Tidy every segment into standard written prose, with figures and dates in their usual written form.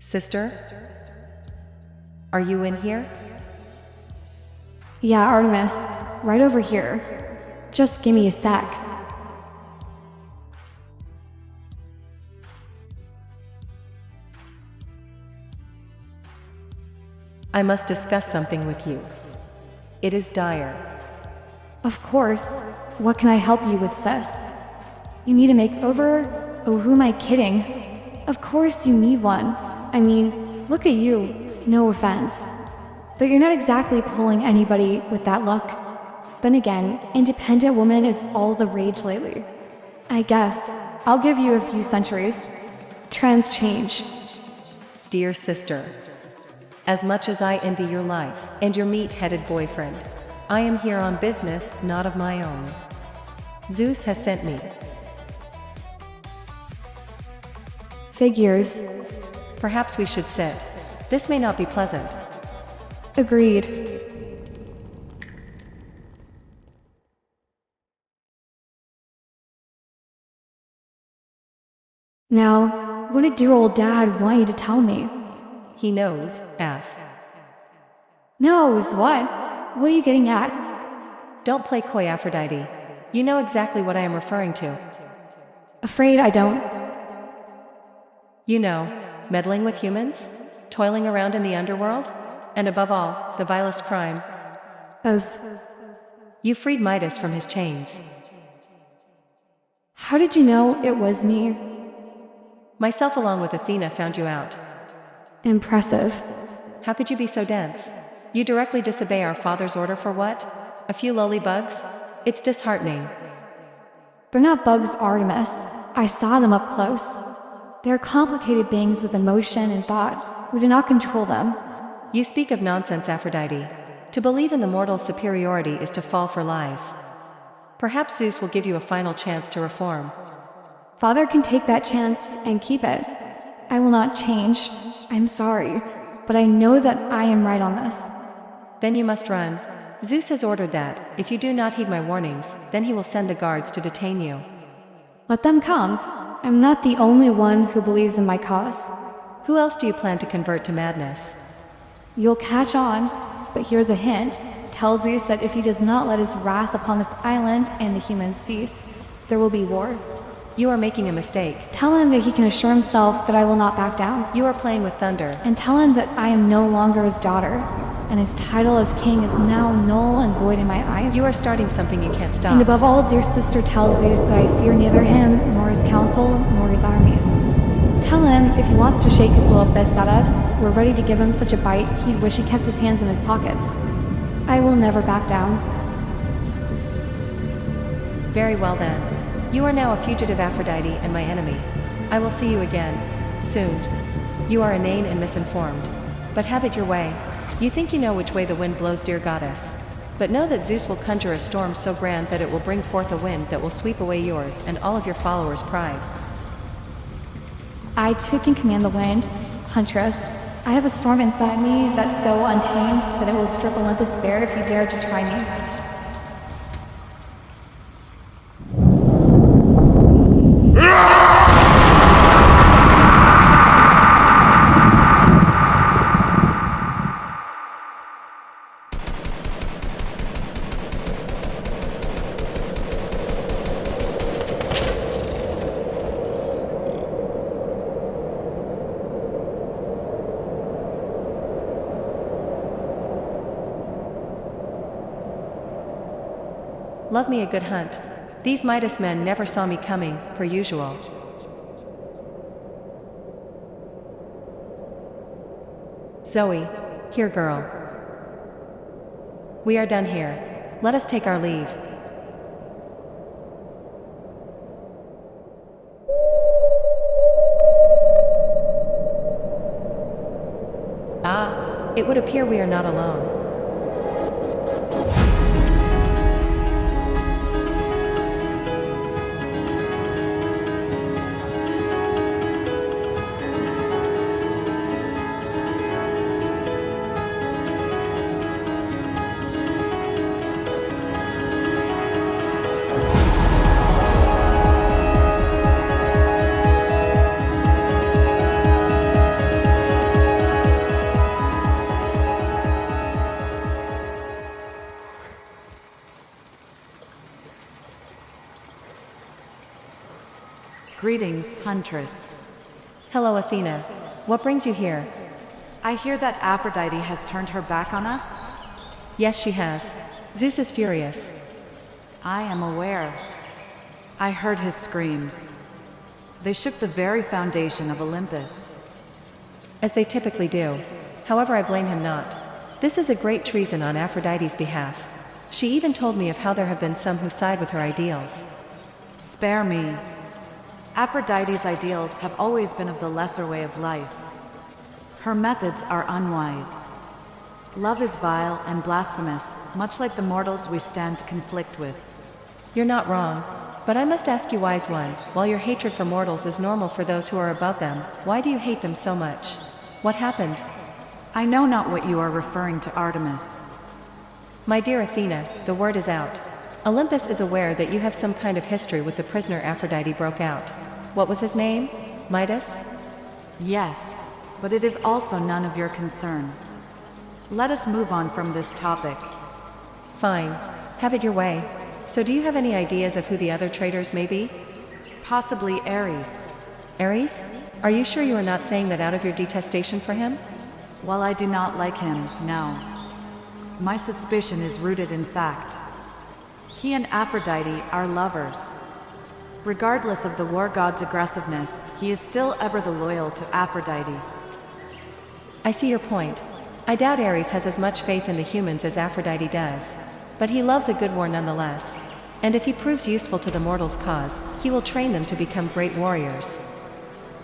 Sister? Are you in here? Yeah, Artemis. Right over here. Just give me a sec. I must discuss something with you. It is dire. Of course. What can I help you with, sis? You need a makeover? Oh, who am I kidding? Of course you need one. I mean, look at you. No offense. But you're not exactly pulling anybody with that look. Then again, independent woman is all the rage lately. I guess I'll give you a few centuries. Trends change. Dear sister, as much as I envy your life and your meat-headed boyfriend, I am here on business, not of my own. Zeus has sent me. Figures. Perhaps we should sit. This may not be pleasant. Agreed. Now, what did dear old dad want you to tell me? He knows, Aph. Knows what? What are you getting at? Don't play coy, Aphrodite. You know exactly what I am referring to. Afraid I don't. You know, meddling with humans, toiling around in the underworld, and above all, the vilest crime. You freed Midas from his chains. How did you know it was me? Myself along with Athena found you out. Impressive. How could you be so dense? You directly disobey our father's order for what? A few lowly bugs? It's disheartening. They're not bugs, Artemis. I saw them up close. They're complicated beings with emotion and thought. We do not control them. You speak of nonsense, Aphrodite. To believe in the mortal's superiority is to fall for lies. Perhaps Zeus will give you a final chance to reform. Father can take that chance and keep it. I will not change. I'm sorry, but I know that I am right on this. Then you must run. Zeus has ordered that, if you do not heed my warnings, then he will send the guards to detain you. Let them come. I'm not the only one who believes in my cause. Who else do you plan to convert to madness? You'll catch on, but here's a hint. Tell Zeus that if he does not let his wrath upon this island and the humans cease, there will be war. You are making a mistake. Tell him that he can assure himself that I will not back down. You are playing with thunder. And tell him that I am no longer his daughter, and his title as king is now null and void in my eyes. You are starting something you can't stop. And above all, dear sister, tell Zeus that I fear neither him, nor his council, nor his armies. Tell him if he wants to shake his little fist at us, we're ready to give him such a bite he'd wish he kept his hands in his pockets. I will never back down. Very well then. You are now a fugitive Aphrodite and my enemy. I will see you again, soon. You are inane and misinformed. But have it your way. You think you know which way the wind blows, dear goddess. But know that Zeus will conjure a storm so grand that it will bring forth a wind that will sweep away yours and all of your followers' pride. I too can command the wind, Huntress. I have a storm inside me that's so untamed that it will strip Olympus bare if you dare to try me. Love me a good hunt. These Midas men never saw me coming, per usual. Zoe, here girl. We are done here. Let us take our leave. Ah, it would appear we are not alone. Greetings, Huntress. Hello, Athena. What brings you here? I hear that Aphrodite has turned her back on us? Yes, she has. Zeus is furious. I am aware. I heard his screams. They shook the very foundation of Olympus. As they typically do. However, I blame him not. This is a great treason on Aphrodite's behalf. She even told me of how there have been some who side with her ideals. Spare me. Aphrodite's ideals have always been of the lesser way of life. Her methods are unwise. Love is vile and blasphemous, much like the mortals we stand to conflict with. You're not wrong. But I must ask you, wise one, while your hatred for mortals is normal for those who are above them, why do you hate them so much? What happened? I know not what you are referring to, Artemis. My dear Athena, the word is out. Olympus is aware that you have some kind of history with the prisoner Aphrodite broke out. What was his name? Midas? Yes, but it is also none of your concern. Let us move on from this topic. Fine. Have it your way. So do you have any ideas of who the other traitors may be? Possibly Ares. Ares? Are you sure you are not saying that out of your detestation for him? While I do not like him, no. My suspicion is rooted in fact. He and Aphrodite are lovers. Regardless of the war god's aggressiveness, he is still ever the loyal to Aphrodite. I see your point. I doubt Ares has as much faith in the humans as Aphrodite does. But he loves a good war nonetheless. And if he proves useful to the mortals' cause, he will train them to become great warriors.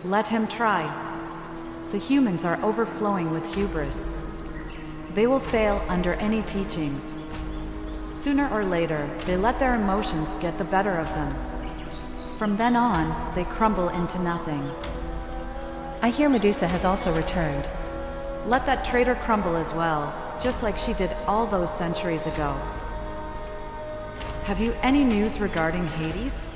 Let him try. The humans are overflowing with hubris. They will fail under any teachings. Sooner or later, they let their emotions get the better of them. From then on, they crumble into nothing. I hear Medusa has also returned. Let that traitor crumble as well, just like she did all those centuries ago. Have you any news regarding Hades?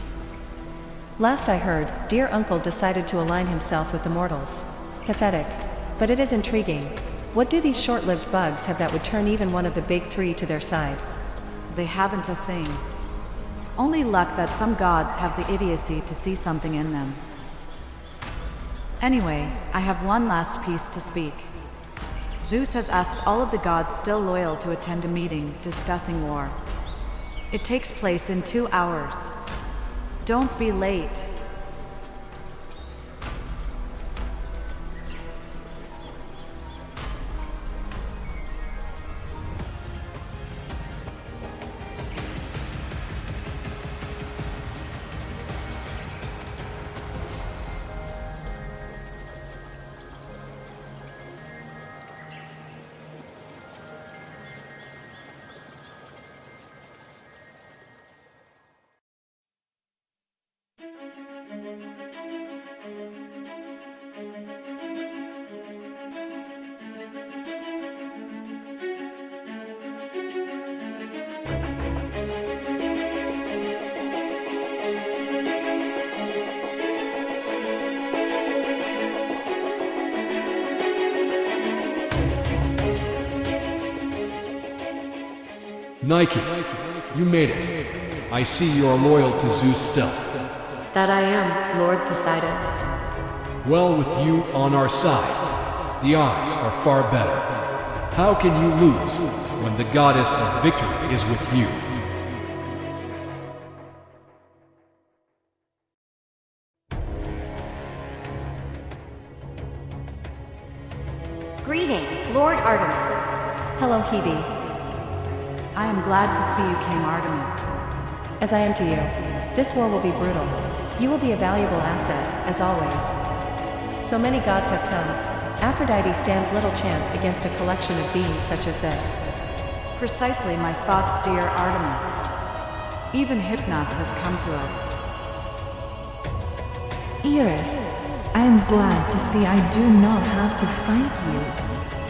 Last I heard, dear uncle decided to align himself with the mortals. Pathetic. But it is intriguing. What do these short-lived bugs have that would turn even one of the big three to their side? They haven't a thing. Only luck that some gods have the idiocy to see something in them. Anyway, I have one last piece to speak. Zeus has asked all of the gods still loyal to attend a meeting discussing war. It takes place in 2 hours. Don't be late. Nike, you made it. I see you're loyal to Zeus still. That I am, Lord Poseidon. Well, with you on our side, the odds are far better. How can you lose when the goddess of victory is with you? Greetings, Lord Artemis. Hello, Hebe. I am glad to see you came, Artemis. As I am to you. This war will be brutal. You will be a valuable asset, as always. So many gods have come. Aphrodite stands little chance against a collection of beings such as this. Precisely my thoughts, dear Artemis. Even Hypnos has come to us. Iris, I am glad to see I do not have to fight you.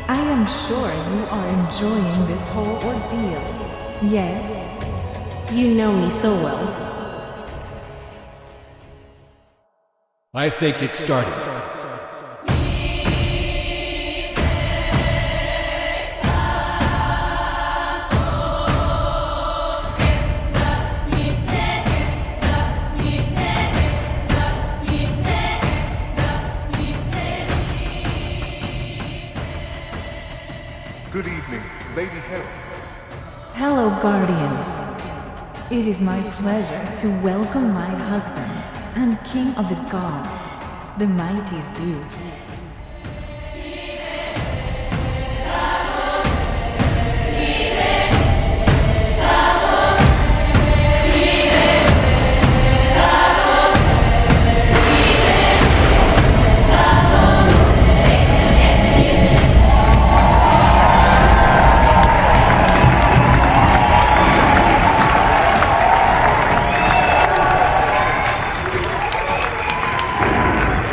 I am sure you are enjoying this whole ordeal. Yes, you know me so well. I think it started. Hello, Guardian. It is my pleasure to welcome my husband and king of the gods, the mighty Zeus.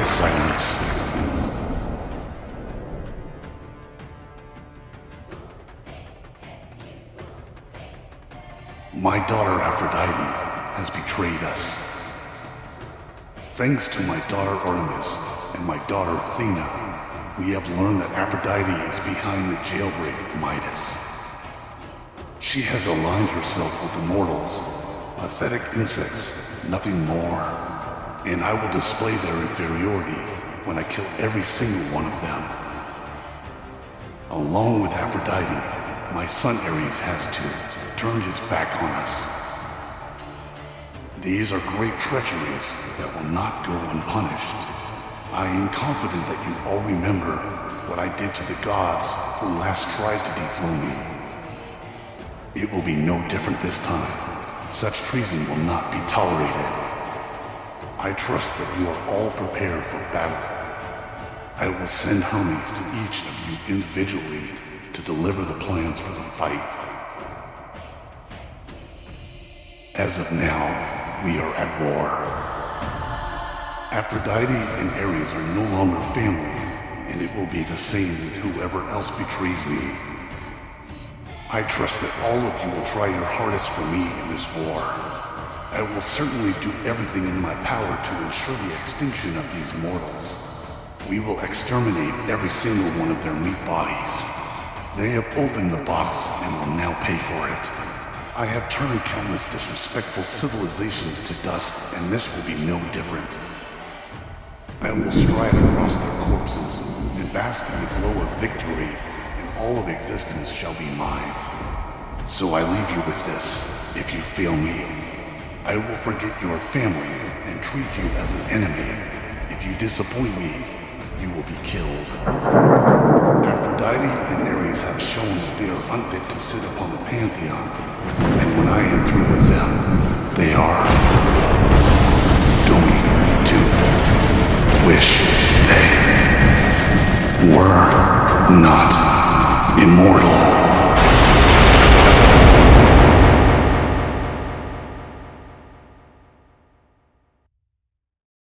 Silence. My daughter Aphrodite has betrayed us. Thanks to my daughter Artemis and my daughter Athena, we have learned that Aphrodite is behind the jailbreak of Midas. She has aligned herself with the mortals, pathetic insects, nothing more, and I will display their inferiority when I kill every single one of them. Along with Aphrodite, my son Ares has turned his back on us. These are great treacheries that will not go unpunished. I am confident that you all remember what I did to the gods who last tried to dethrone me. It will be no different this time. Such treason will not be tolerated. I trust that you are all prepared for battle. I will send Hermes to each of you individually to deliver the plans for the fight. As of now, we are at war. Aphrodite and Ares are no longer family, and it will be the same with whoever else betrays me. I trust that all of you will try your hardest for me in this war. I will certainly do everything in my power to ensure the extinction of these mortals. We will exterminate every single one of their meat bodies. They have opened the box and will now pay for it. I have turned countless disrespectful civilizations to dust, and this will be no different. I will stride across their corpses and bask in the glow of victory, and all of existence shall be mine. So I leave you with this. If you fail me, I will forget your family and treat you as an enemy. If you disappoint me, you will be killed. Aphrodite and Ares have shown that they are unfit to sit upon the pantheon, and when I am through with them, they are going to wish they were not immortal.